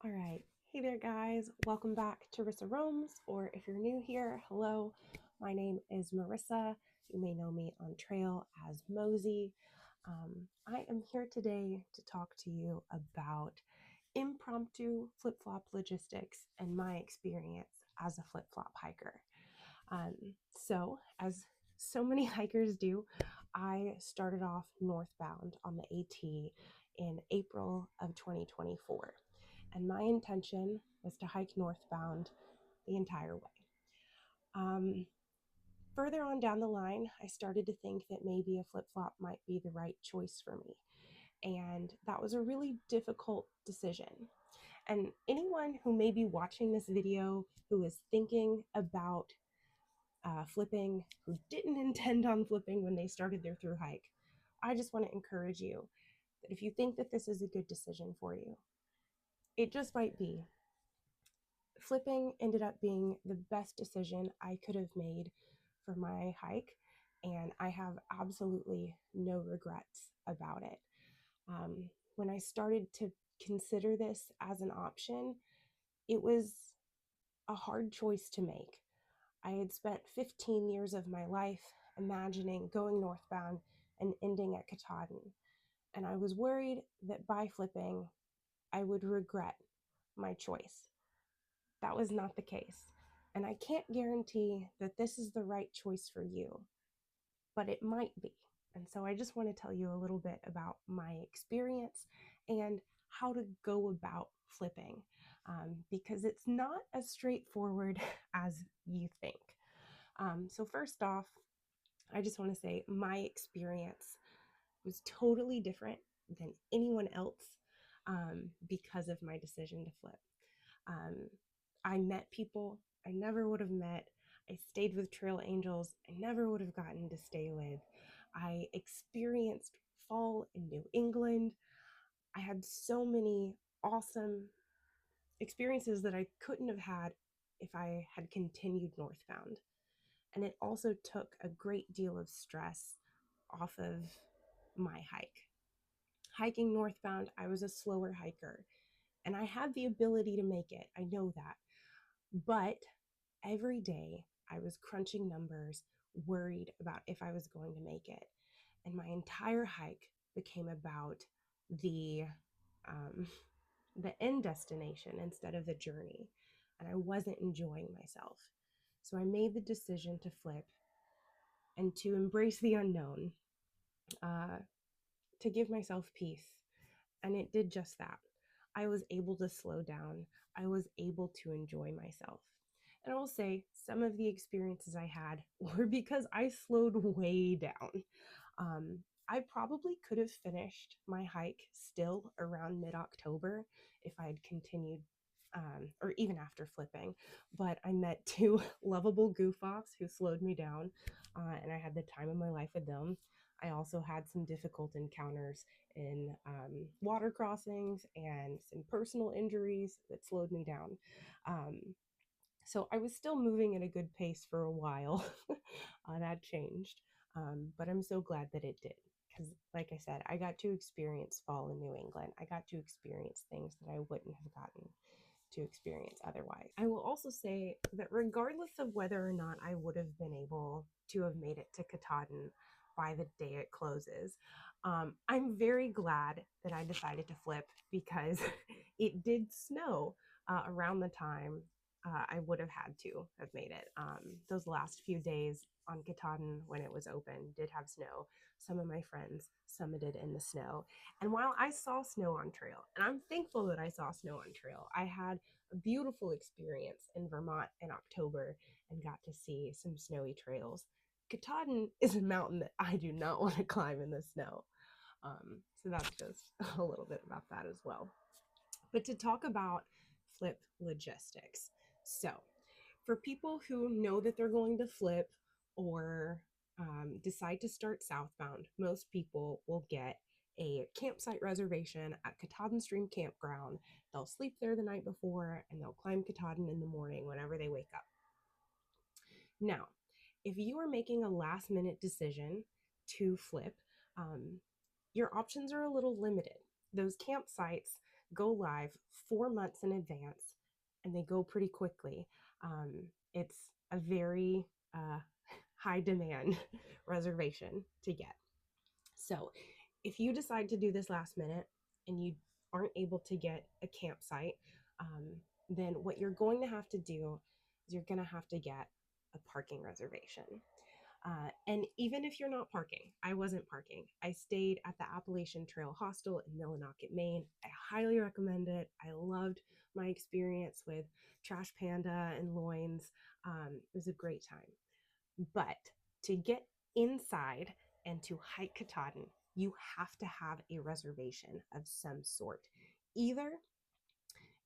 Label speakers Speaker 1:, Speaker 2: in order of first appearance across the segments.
Speaker 1: All right. Hey there, guys. Welcome back to Rissa Roams, or if you're new here, hello. My name is Marissa. You may know me on trail as Mosey. I am here today to talk to you about impromptu flip flop logistics and my experience as a flip flop hiker. As so many hikers do, I started off northbound on the AT in April of 2024. And my intention was to hike northbound the entire way. Um, Further on down the line, I started to think that maybe a flip flop might be the right choice for me. And that was a really difficult decision. And anyone who may be watching this video who is thinking about flipping, who didn't intend on flipping when they started their through hike, I just want to encourage you that if you think that this is a good decision for you, it just might be. Flipping ended up being the best decision I could have made for my hike, and I have absolutely no regrets about it. When I started to consider this as an option, it was a hard choice to make. I had spent 15 years of my life imagining going northbound and ending at Katahdin, and I was worried that by flipping, I would regret my choice. That was not the case. And I can't guarantee that this is the right choice for you, but it might be. And so I just want to tell you a little bit about my experience and how to go about flipping, because it's not as straightforward as you think. So, first off, I just want to say my experience was totally different than anyone else because of my decision to flip. Um, I met people I never would have met. I stayed with trail angels I never would have gotten to stay with. I experienced fall in New England. I had so many awesome experiences that I couldn't have had if I had continued northbound. And it also took a great deal of stress off of my hike. Hiking northbound, I was a slower hiker and I had the ability to make it. I know that. But every day I was crunching numbers, worried about if I was going to make it. And my entire hike became about the um, the end destination instead of the journey. And I wasn't enjoying myself. So I made the decision to flip and to embrace the unknown, uh, to give myself peace. And it did just that. I was able to slow down. I was able to enjoy myself. And I will say some of the experiences I had were because I slowed way down. Um, I probably could have finished my hike still around mid October if I had continued, or even after flipping. But I met two lovable goof offs who slowed me down, and I had the time of my life with them. I also had some difficult encounters in water crossings and some personal injuries that slowed me down. Um, so I was still moving at a good pace for a while. That changed. But I'm so glad that it did. Because, like I said, I got to experience fall in New England. I got to experience things that I wouldn't have gotten to experience otherwise. I will also say that regardless of whether or not I would have been able to have made it to Katahdin by the day it closes, I'm very glad that I decided to flip because it did snow around the time I would have had to have made it. Those last few days on Katahdin when it was open did have snow. Some of my friends summited in the snow. And while I saw snow on trail, and I'm thankful that I saw snow on trail, I had a beautiful experience in Vermont in October and got to see some snowy trails. Katahdin is a mountain that I do not want to climb in the snow. So that's just a little bit about that as well. But to talk about flip logistics. So, for people who know that they're going to flip or decide to start southbound, most people will get a campsite reservation at Katahdin Stream Campground. They'll sleep there the night before and they'll climb Katahdin in the morning whenever they wake up. Now, if you are making a last minute decision to flip, your options are a little limited. Those campsites go live 4 months in advance, and they go pretty quickly. It's a very high demand reservation to get. So if you decide to do this last minute and you aren't able to get a campsite, then what you're going to have to do is you're going to have to get a parking reservation. And even if you're not parking, I wasn't parking. I stayed at the Appalachian Trail Hostel in Millinocket, Maine. I highly recommend it. I loved my experience with Trash Panda and Loins. It was a great time. But to get inside and to hike Katahdin, you have to have a reservation of some sort, either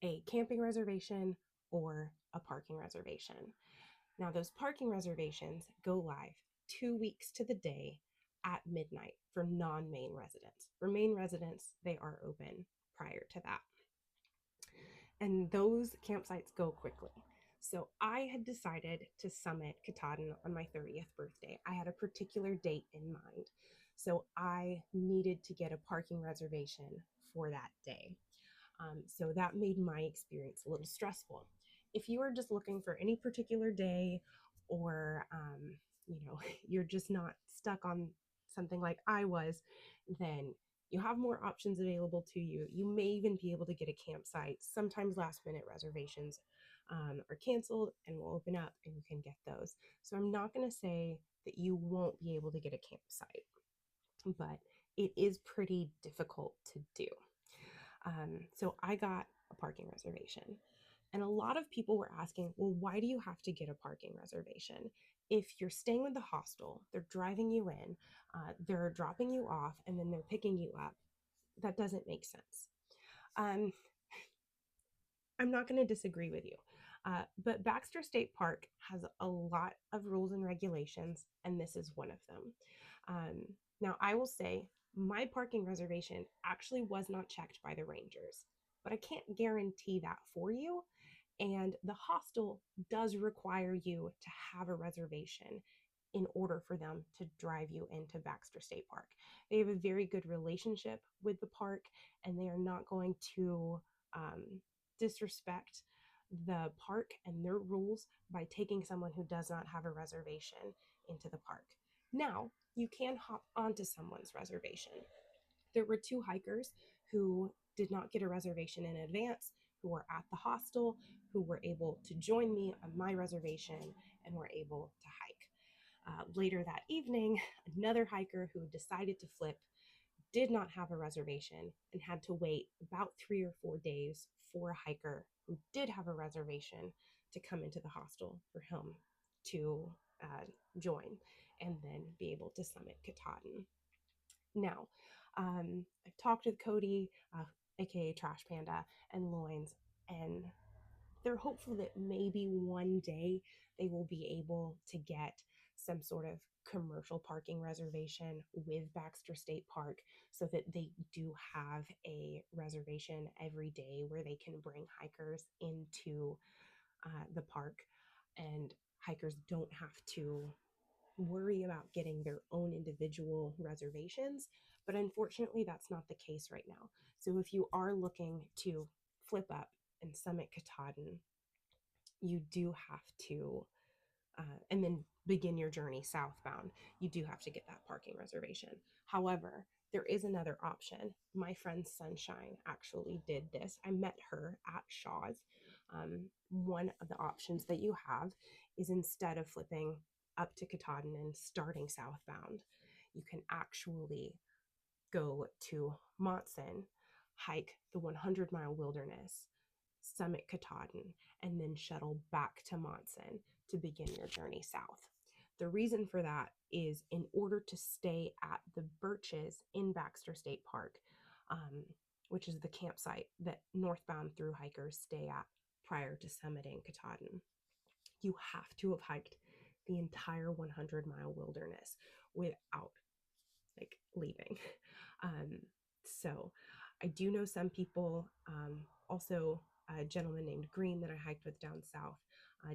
Speaker 1: a camping reservation or a parking reservation. Now, those parking reservations go live 2 weeks to the day at midnight for non-Maine residents. For Maine residents, they are open prior to that. And those campsites go quickly. So I had decided to summit Katahdin on my 30th birthday. I had a particular date in mind. So I needed to get a parking reservation for that day. So that made my experience a little stressful. If you are just looking for any particular day, or you're just not stuck on something like I was, then you have more options available to you. You may even be able to get a campsite. Sometimes last minute reservations are canceled and will open up and you can get those. So I'm not going to say that you won't be able to get a campsite, but it is pretty difficult to do. So I got a parking reservation. And a lot of people were asking, well, why do you have to get a parking reservation? If you're staying with the hostel, they're driving you in, they're dropping you off, and then they're picking you up. That doesn't make sense. I'm not going to disagree with you. But Baxter State Park has a lot of rules and regulations, and this is one of them. Now, I will say my parking reservation actually was not checked by the rangers, but I can't guarantee that for you. And the hostel does require you to have a reservation in order for them to drive you into Baxter State Park. They have a very good relationship with the park, and they are not going to disrespect the park and their rules by taking someone who does not have a reservation into the park. Now, you can hop onto someone's reservation. There were 2 hikers who did not get a reservation in advance, who were at the hostel, who were able to join me on my reservation and were able to hike. Later that evening, another hiker who decided to flip did not have a reservation and had to wait about 3 or 4 days for a hiker who did have a reservation to come into the hostel for him to join and then be able to summit Katahdin. Now, I've talked with Cody, aka Trash Panda, and Loins, and they're hopeful that maybe one day they will be able to get some sort of commercial parking reservation with Baxter State Park so that they do have a reservation every day where they can bring hikers into the park, and hikers don't have to worry about getting their own individual reservations. But unfortunately, that's not the case right now. So if you are looking to flip up and summit Katahdin, you do have to, and then begin your journey southbound, you do have to get that parking reservation. However, there is another option. My friend Sunshine actually did this. I met her at Shaw's. One of the options that you have is, instead of flipping up to Katahdin and starting southbound, you can actually go to Monson, hike the 100-mile wilderness, summit Katahdin, and then shuttle back to Monson to begin your journey south. The reason for that is in order to stay at the Birches in Baxter State Park, which is the campsite that northbound through hikers stay at prior to summiting Katahdin, you have to have hiked the entire 100-mile wilderness without leaving. So I do know some people, also a gentleman named Green that I hiked with down south,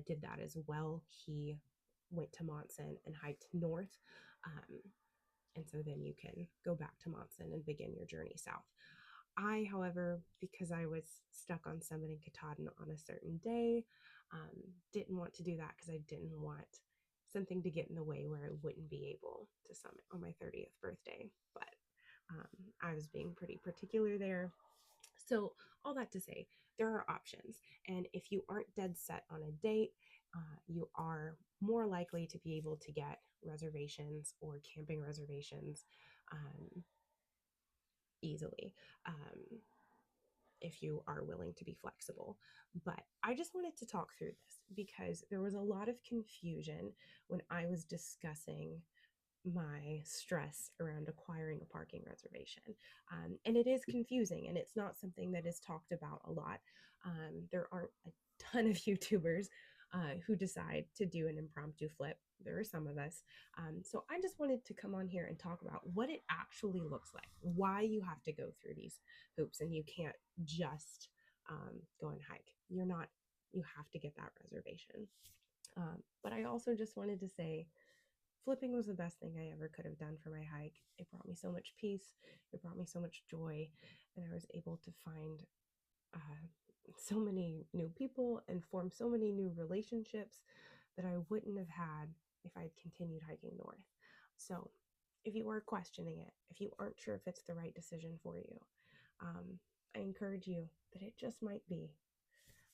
Speaker 1: did that as well. He went to Monson and hiked north. And so then you can go back to Monson and begin your journey south. However, because I was stuck on summiting Katahdin on a certain day, didn't want to do that because I didn't want something to get in the way where I wouldn't be able to summit on my 30th birthday. But I was being pretty particular there. So, all that to say, there are options. And if you aren't dead set on a date, you are more likely to be able to get reservations or camping reservations easily. If you are willing to be flexible. But I just wanted to talk through this because there was a lot of confusion when I was discussing my stress around acquiring a parking reservation. And it is confusing and it's not something that is talked about a lot. There aren't a ton of YouTubers who decide to do an impromptu flip. There are some of us. So I just wanted to come on here and talk about what it actually looks like, why you have to go through these hoops and you can't just go and hike. You have to get that reservation. But I also just wanted to say, flipping was the best thing I ever could have done for my hike. It brought me so much peace. It brought me so much joy. And I was able to find so many new people and form so many new relationships that I wouldn't have had if I had continued hiking north. So, if you are questioning it, if you aren't sure if it's the right decision for you, I encourage you that it just might be.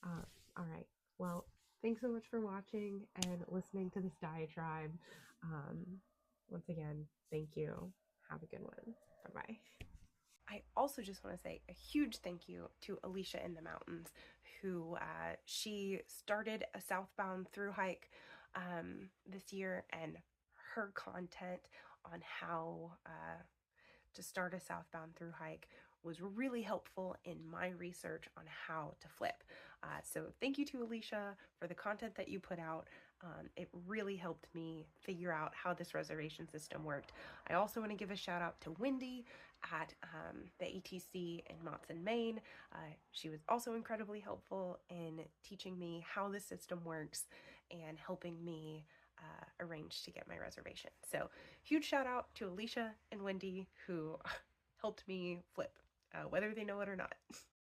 Speaker 1: All right. Well, thanks so much for watching and listening to this diatribe. Um, Once again, thank you. Have a good one. Bye bye. I also just want to say a huge thank you to Alicia in the Mountains, who she started a southbound through hike this year, and her content on how to start a southbound through hike was really helpful in my research on how to flip. So thank you to Alicia for the content that you put out. It really helped me figure out how this reservation system worked. I also want to give a shout out to Wendy at the ATC in Matson, Maine. She was also incredibly helpful in teaching me how the system works and helping me arrange to get my reservation. So huge shout out to Alicia and Wendy who helped me flip, whether they know it or not.